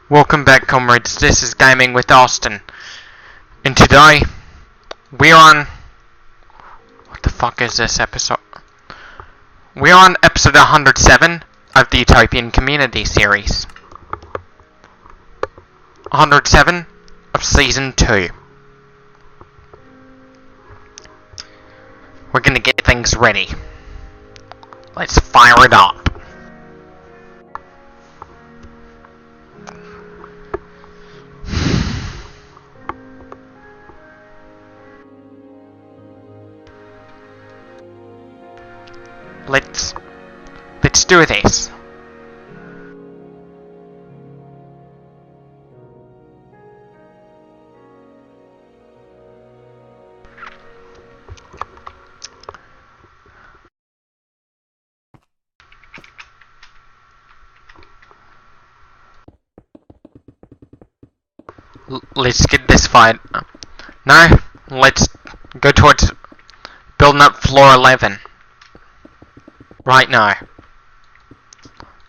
Welcome back, comrades. This is Gaming with Austin. And today, we're on... What the fuck is this episode? We're on episode 107 of the Utopian Community series. 107 of Season 2. We're gonna get things ready. Let's fire it up. Let's do this. Let's get this fight. No, let's go towards building up floor 11. Right now.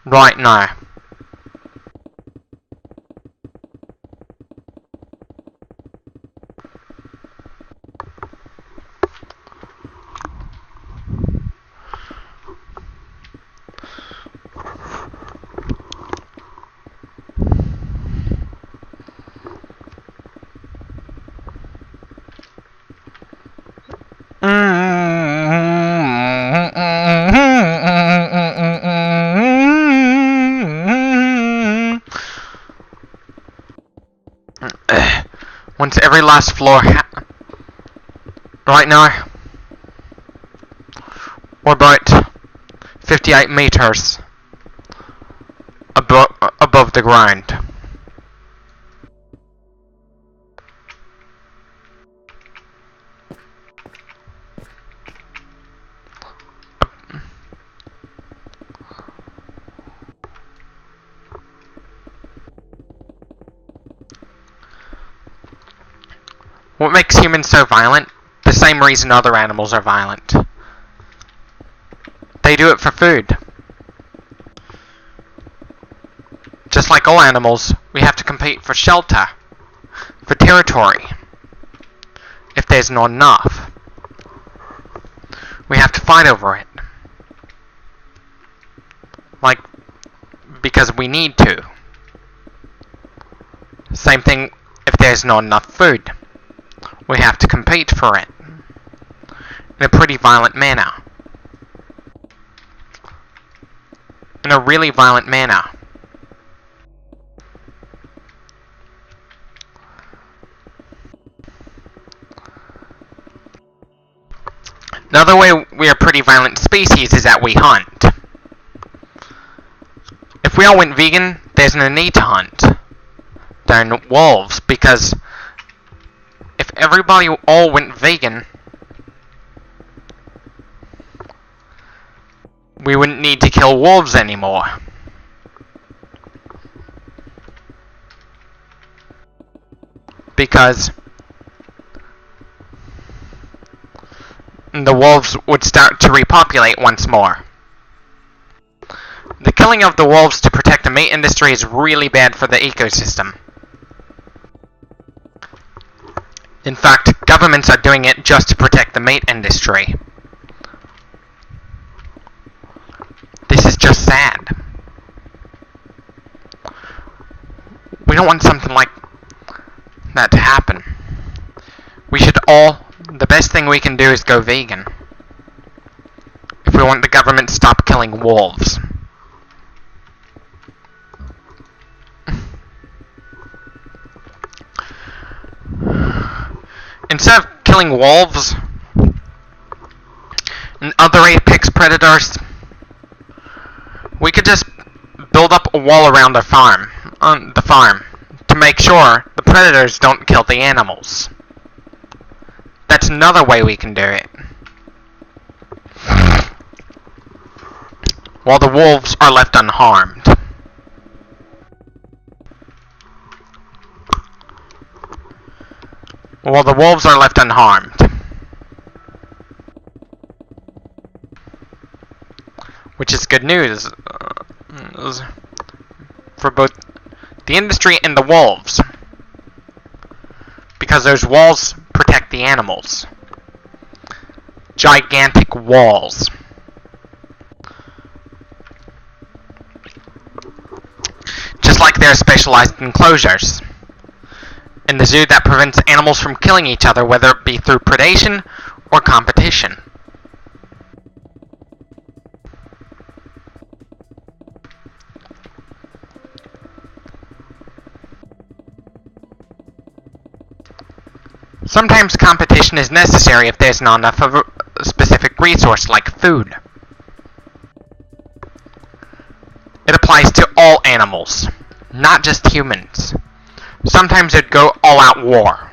Right now. Once every last floor right now, we're about 58 meters above the ground. What makes humans so violent? The same reason other animals are violent. They do it for food. Just like all animals, we have to compete for shelter, for territory. If there's not enough, we have to fight over it. Like, because we need to. Same thing if there's not enough food. We have to compete for it in a pretty violent manner. In a really violent manner. Another way we are a pretty violent species is that we hunt. If we all went vegan, there's no need to hunt. There are no wolves, because if everybody all went vegan, we wouldn't need to kill wolves anymore. Because the wolves would start to repopulate once more. The killing of the wolves to protect the meat industry is really bad for the ecosystem. In fact, governments are doing it just to protect the meat industry. This is just sad. We don't want something like that to happen. The best thing we can do is go vegan. If we want the government to stop killing wolves. Instead of killing wolves and other apex predators, we could just build up a wall around the farm, to make sure the predators don't kill the animals. That's another way we can do it. While the wolves are left unharmed. While the wolves are left unharmed. Which is good news for both the industry and the wolves, because those walls protect the animals. Gigantic walls. Just like there are specialized enclosures in the zoo that prevents animals from killing each other, whether it be through predation or competition. Sometimes competition is necessary if there's not enough of a specific resource, like food. It applies to all animals, not just humans. Sometimes it'd go all-out war.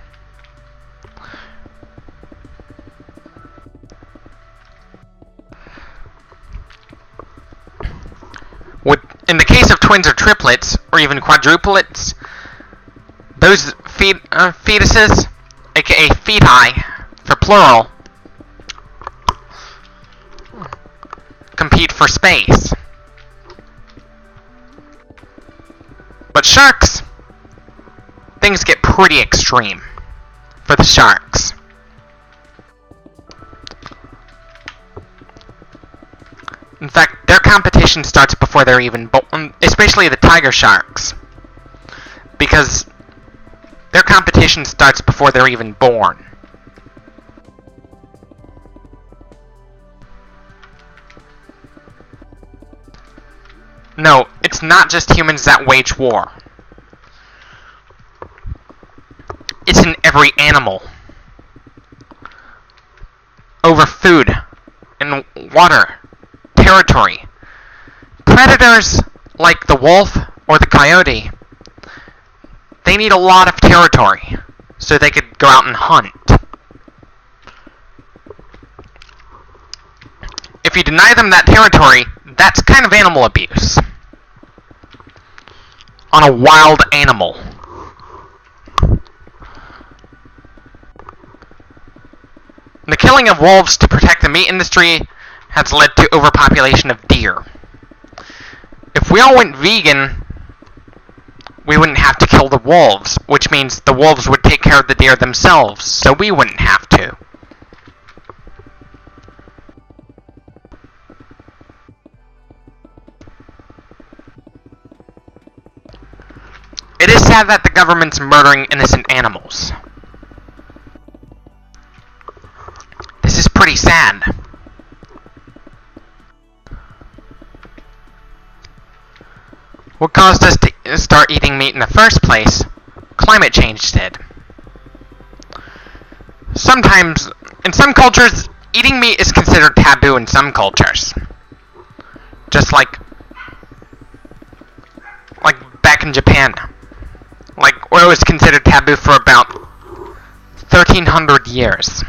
In the case of twins or triplets, or even quadruplets, those fetuses, aka feti, for plural, compete for space. But sharks, things get pretty extreme for the sharks. In fact, their competition starts before they're even born, especially the tiger sharks, because their competition starts before they're even born. No, it's not just humans that wage war. It's in every animal. Over food and water, territory. Predators like the wolf or the coyote, they need a lot of territory so they could go out and hunt. If you deny them that territory, that's kind of animal abuse on a wild animal. The killing of wolves to protect the meat industry has led to overpopulation of deer. If we all went vegan, we wouldn't have to kill the wolves, which means the wolves would take care of the deer themselves, so we wouldn't have to. It is sad that the government's murdering innocent animals. This is pretty sad. What caused us to start eating meat in the first place? Climate change did. Sometimes, in some cultures, eating meat is considered taboo in some cultures. Just like back in Japan. Where it was considered taboo for about 1,300 years.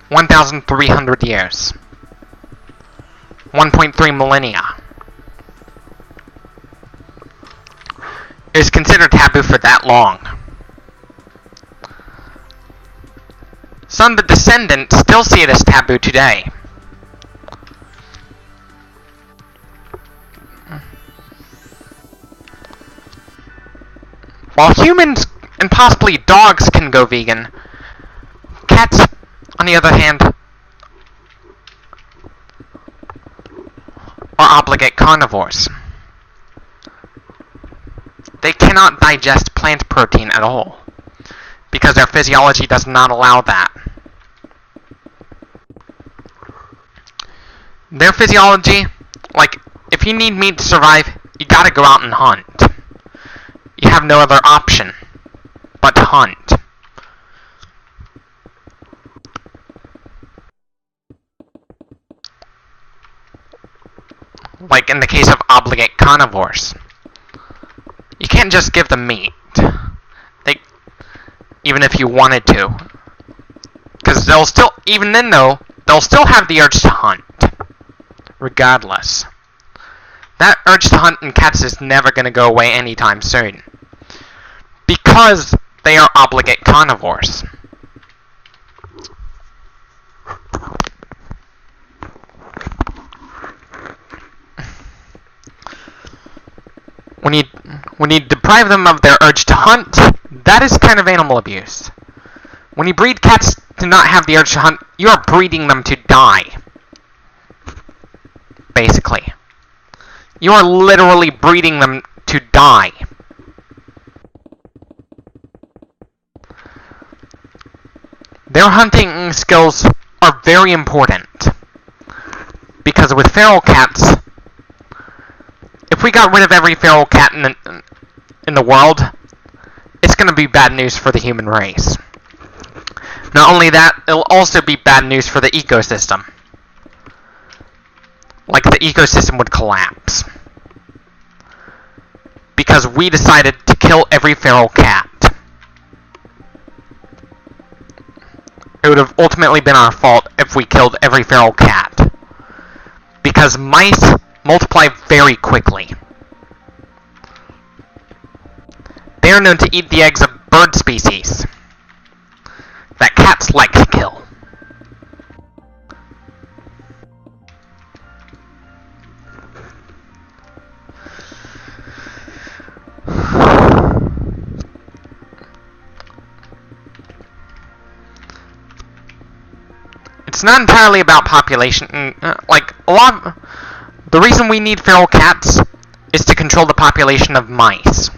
1,300 years. 1.3 millennia. It was considered taboo for that long. Some of the descendants still see it as taboo today. While humans and possibly dogs can go vegan, cats, on the other hand, are obligate carnivores. They cannot digest plant protein at all, because their physiology does not allow that. Their physiology, if you need meat to survive, you gotta go out and hunt. You have no other option but to hunt. Like in the case of obligate carnivores. You can't just give them meat. Even if you wanted to. Because even then though, they'll still have the urge to hunt. Regardless. That urge to hunt in cats is never going to go away anytime soon. Because they are obligate carnivores. We need to deprive them of their urge to hunt, that is kind of animal abuse. When you breed cats to not have the urge to hunt, you are breeding them to die. Basically. You are literally breeding them to die. Their hunting skills are very important. Because with feral cats, if we got rid of every feral cat in the world, it's going to be bad news for the human race. Not only that, it'll also be bad news for the ecosystem. Like, the ecosystem would collapse. Because we decided to kill every feral cat. It would have ultimately been our fault if we killed every feral cat. Because mice multiply very quickly. They are known to eat the eggs of bird species that cats like to kill. It's not entirely about population. Like, a lot of the reason we need feral cats is to control the population of mice.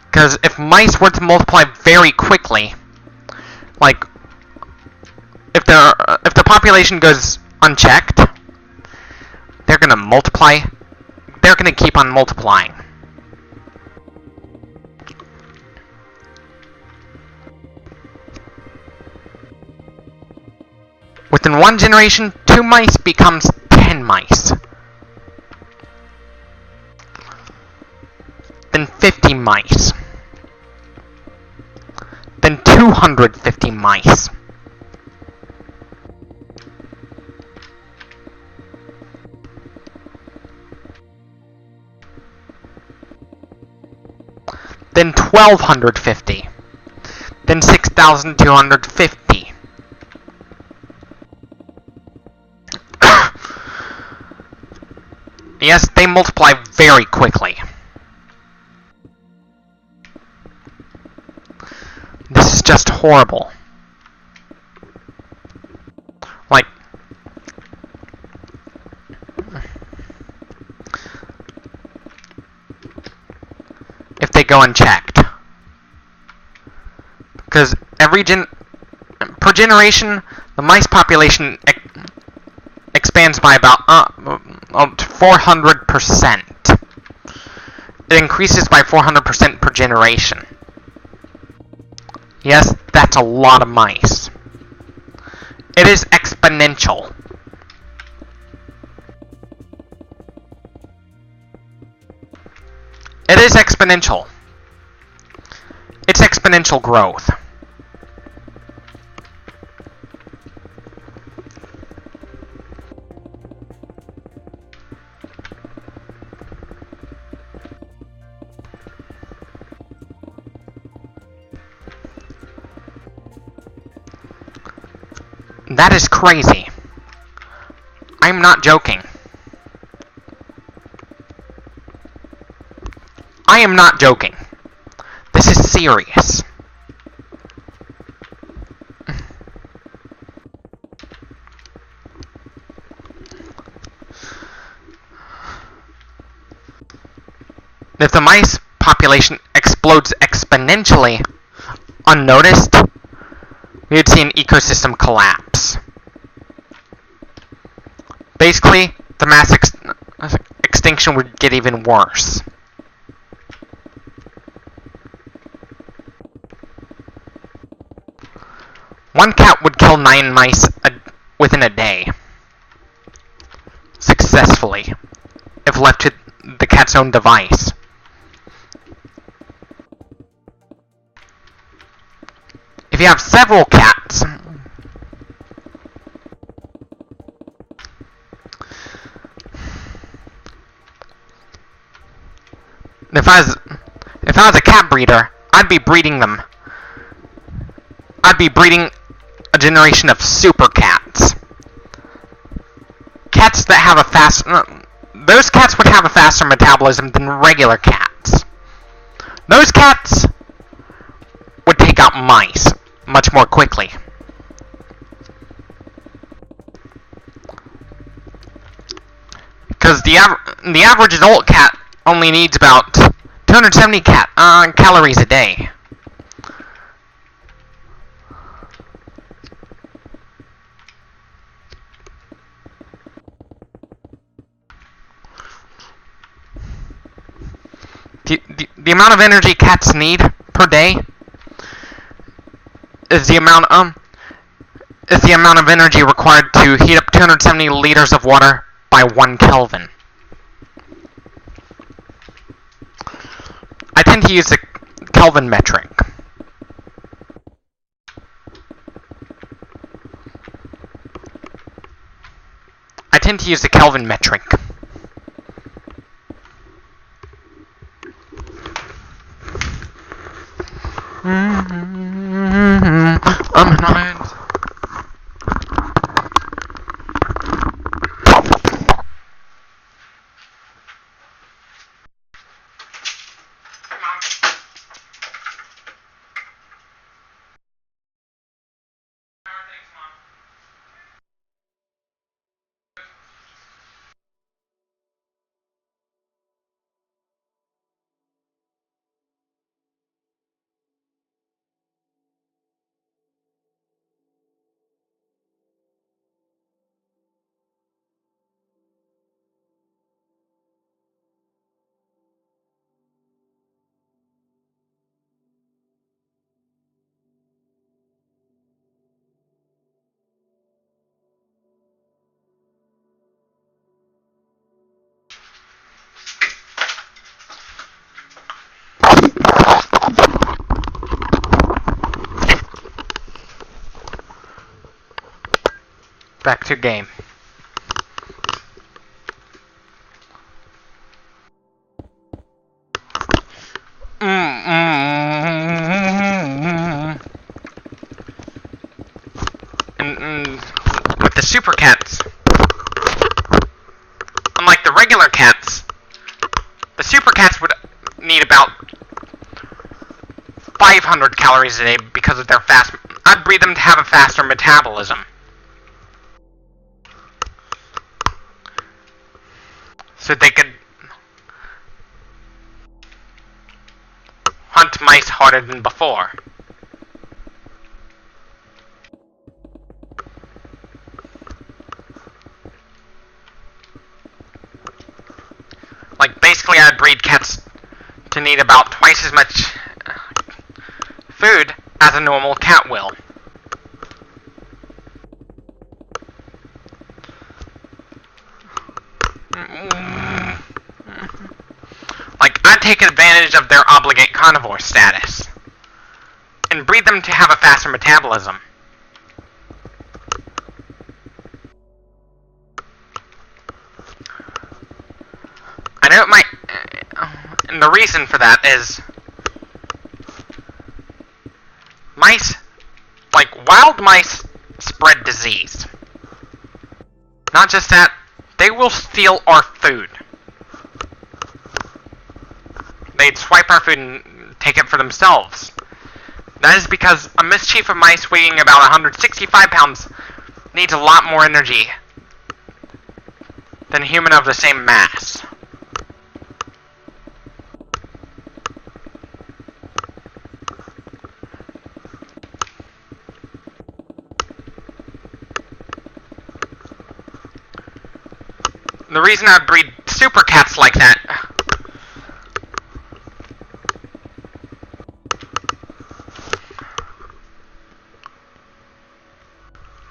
Because if mice were to multiply very quickly, like, if the population goes unchecked, they're gonna multiply. They're gonna keep on multiplying. Within one generation, 2 mice becomes 10 mice. Then 50 mice. Then 250 mice. Then 1,250. Then 6,250. Yes, they multiply very quickly. This is just horrible. Like, if they go unchecked. Because per generation, the mice population expands by about 400%. It increases by 400% per generation. Yes, that's a lot of mice. It is exponential. It is exponential. It's exponential growth. That is crazy. I'm not joking. I am not joking. This is serious. If the mice population explodes exponentially, unnoticed, we would see an ecosystem collapse. Basically, the mass extinction would get even worse. One cat would kill 9 mice within a day. Successfully. If left to the cat's own device. If you have several cats, if I was a cat breeder, I'd be breeding them. I'd be breeding a generation of super cats. Cats that have a those cats would have a faster metabolism than regular cats. Those cats would take out mice much more quickly. Because the average adult cat only needs about 270 calories a day. The amount of energy cats need per day is the amount of energy required to heat up 270 liters of water by 1 Kelvin. I tend to use the Kelvin metric. I'm not. Back to game. And with the super cats, unlike the regular cats, the super cats would need about 500 calories a day because of their fast. I'd breed them to have a faster metabolism. So they could hunt mice harder than before. Like, basically I'd breed cats to need about twice as much food as a normal cat will. Like, I'd take advantage of their obligate carnivore status and breed them to have a faster metabolism. I know it might, and the reason for that is mice, like wild mice, spread disease. Not just that, they will steal our food. They'd swipe our food and take it for themselves. That is because a mischief of mice weighing about 165 pounds needs a lot more energy than a human of the same mass. The reason I'd breed super cats like that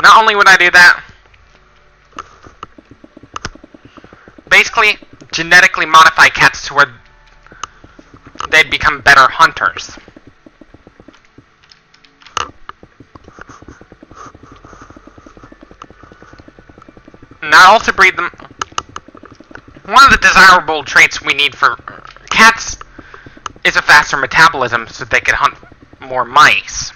not only would I do that, basically genetically modify cats to where they'd become better hunters. And I'd also breed them. One of the desirable traits we need for cats is a faster metabolism so they can hunt more mice.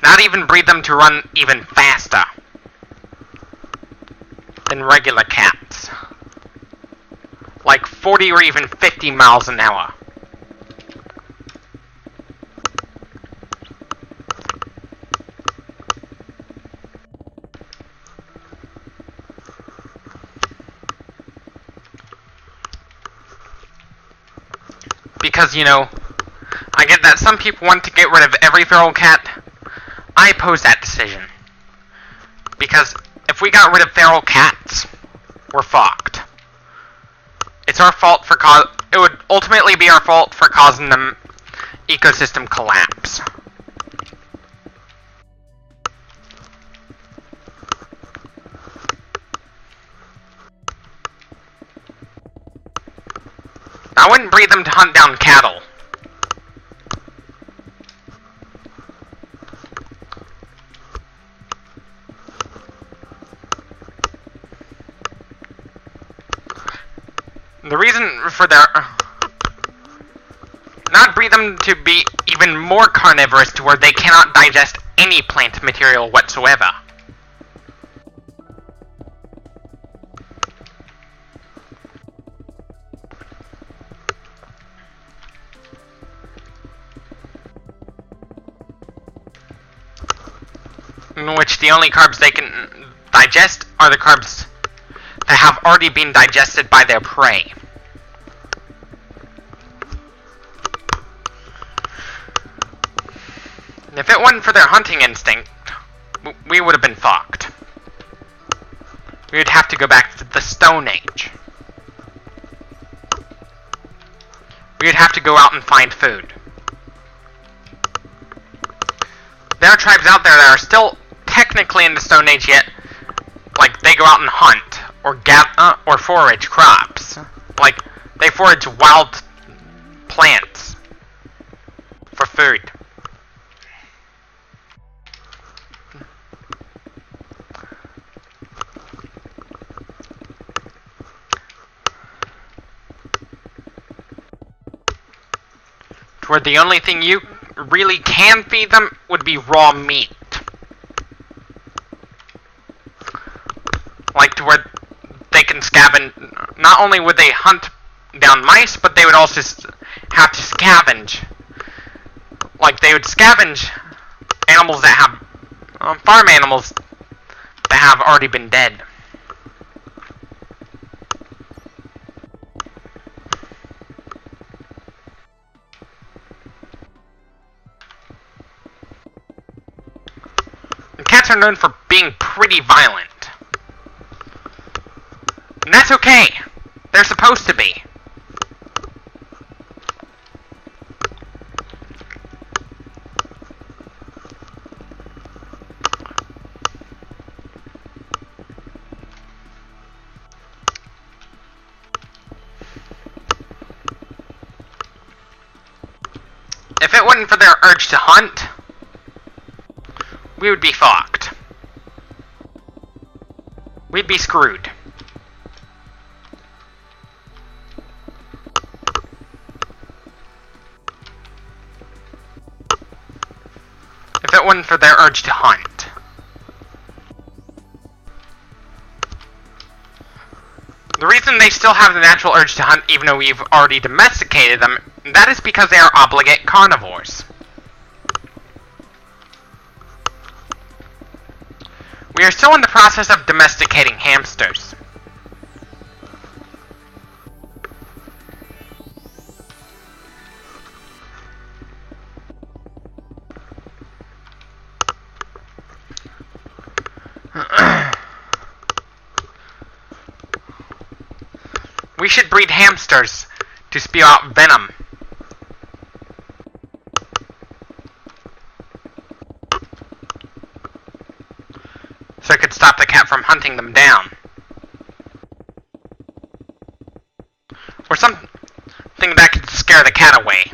Not even breed them to run even faster than regular cats. 40 or even 50 miles an hour. Because, you know, I get that some people want to get rid of every feral cat. I oppose that decision. Because if we got rid of feral cats, we're fucked. It's our fault for it would ultimately be our fault for causing the ecosystem collapse. I wouldn't breed them to hunt down cattle. The reason for their... not breed them to be even more carnivorous to where they cannot digest any plant material whatsoever. In which the only carbs they can digest are the carbs that have already been digested by their prey. And if it wasn't for their hunting instinct, we would have been fucked. We would have to go back to the Stone Age. We would have to go out and find food. There are tribes out there that are still technically in the Stone Age yet, like, they go out and hunt, or forage crops. Like, they forage wild plants for food. To where the only thing you really can feed them would be raw meat. Like, to where they can scavenge. Not only would they hunt down mice, but they would also have to scavenge. Like, they would scavenge animals that have... farm animals that have already been dead. And cats are known for being pretty violent. And that's okay. They're supposed to be. If it wasn't for their urge to hunt, we would be fucked. We'd be screwed. If it wasn't for their urge to hunt. The reason they still have the natural urge to hunt, even though we've already domesticated them, that is because they are obligate carnivores. We are still in the process of domesticating hamsters. We should breed hamsters to spew out venom. So it could stop the cat from hunting them down. Or something that could scare the cat away.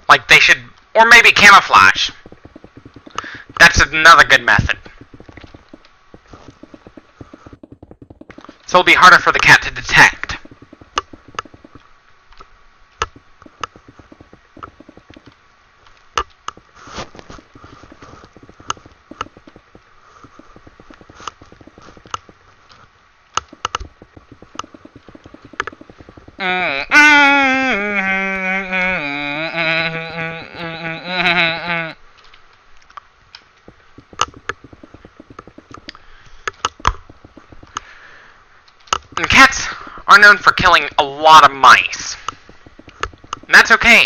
Like they should, or maybe camouflage. That's another good method. So it'll be harder for the cat to detect. known for killing a lot of mice. And that's okay.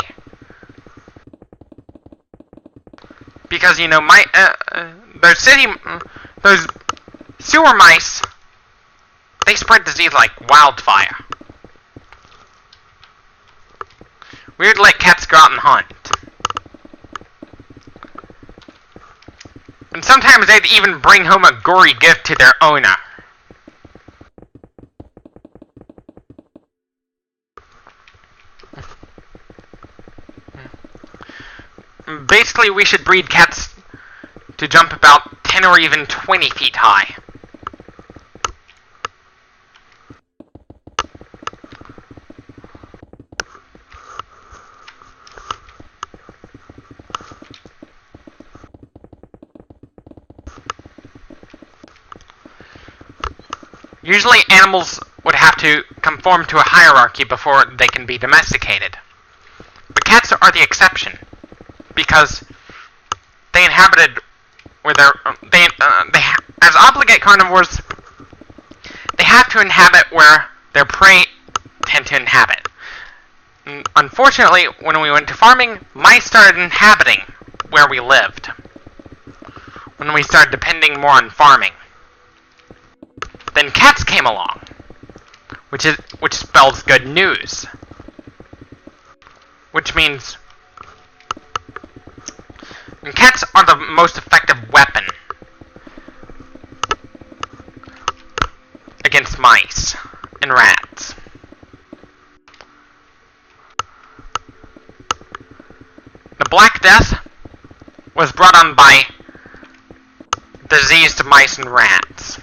Because, you know, those sewer mice, they spread disease like wildfire. We'd let cats go out and hunt. And sometimes they'd even bring home a gory gift to their owner. Basically, we should breed cats to jump about 10 or even 20 feet high. Usually animals would have to conform to a hierarchy before they can be domesticated. But cats are the exception, because they inhabited where as obligate carnivores, they have to inhabit where their prey tend to inhabit. Unfortunately, when we went to farming, mice started inhabiting where we lived, when we started depending more on farming. Then cats came along, which spells good news. Which means, and cats are the most effective weapon against mice and rats. The Black Death was brought on by diseased mice and rats.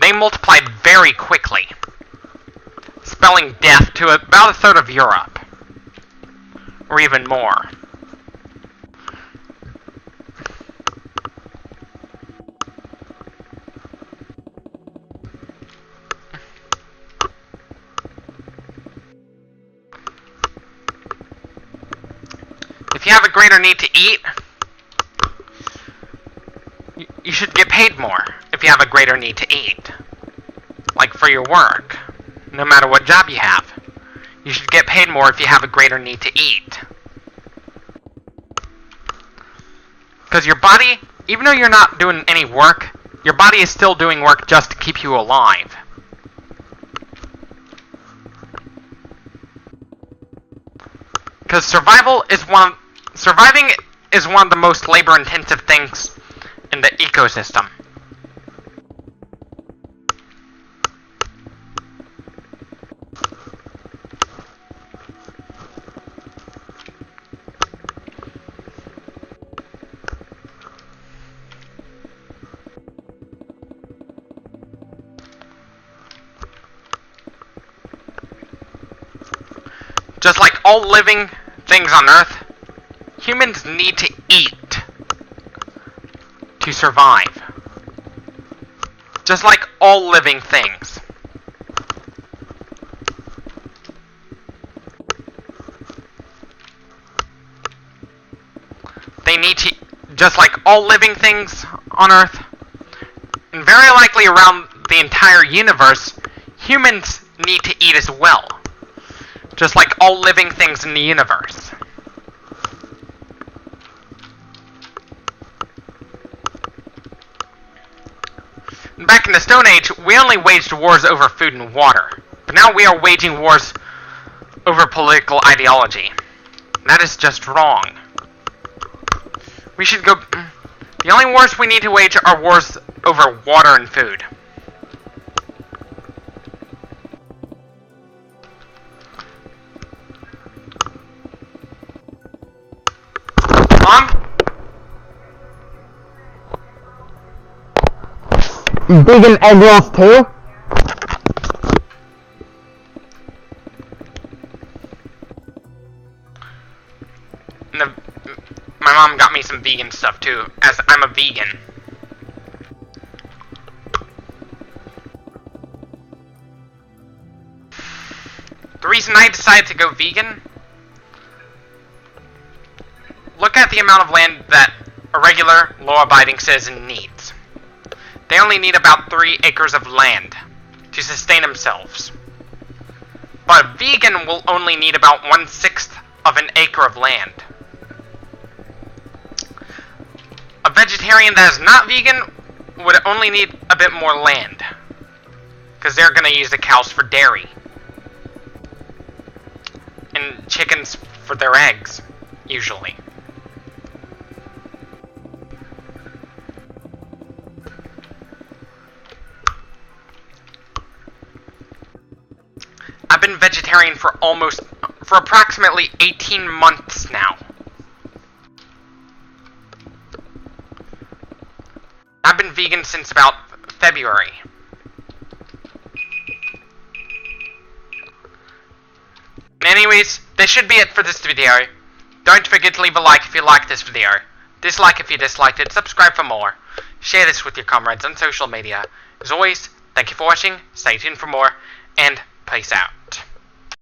They multiplied very quickly, spelling death to about a third of Europe, or even more. If you have a greater need to eat, you should get paid more if you have a greater need to eat. Like for your work, no matter what job you have. You should get paid more if you have a greater need to eat. Because your body, even though you're not doing any work, your body is still doing work just to keep you alive. Because surviving is one of the most labor-intensive things in the ecosystem. Just like all living things on Earth, humans need to eat to survive. Just like all living things. They need to, just like all living things on Earth, and very likely around the entire universe, humans need to eat as well. Just like all living things in the universe. Back in the Stone Age, we only waged wars over food and water. But now we are waging wars over political ideology. That is just wrong. We should go... The only wars we need to wage are wars over water and food. Mom? Vegan egg rolls too? My mom got me some vegan stuff too, as I'm a vegan. The reason I decided to go vegan, look at the amount of land that a regular, law-abiding citizen needs. They only need about 3 acres of land to sustain themselves. But a vegan will only need about 1/6 of an acre of land. A vegetarian that is not vegan would only need a bit more land, because they're going to use the cows for dairy, and chickens for their eggs, usually. I've been vegetarian for approximately 18 months now. I've been vegan since about February. Anyways, this should be it for this video. Don't forget to leave a like if you liked this video. Dislike if you disliked it. Subscribe for more. Share this with your comrades on social media. As always, thank you for watching. Stay tuned for more. And peace out.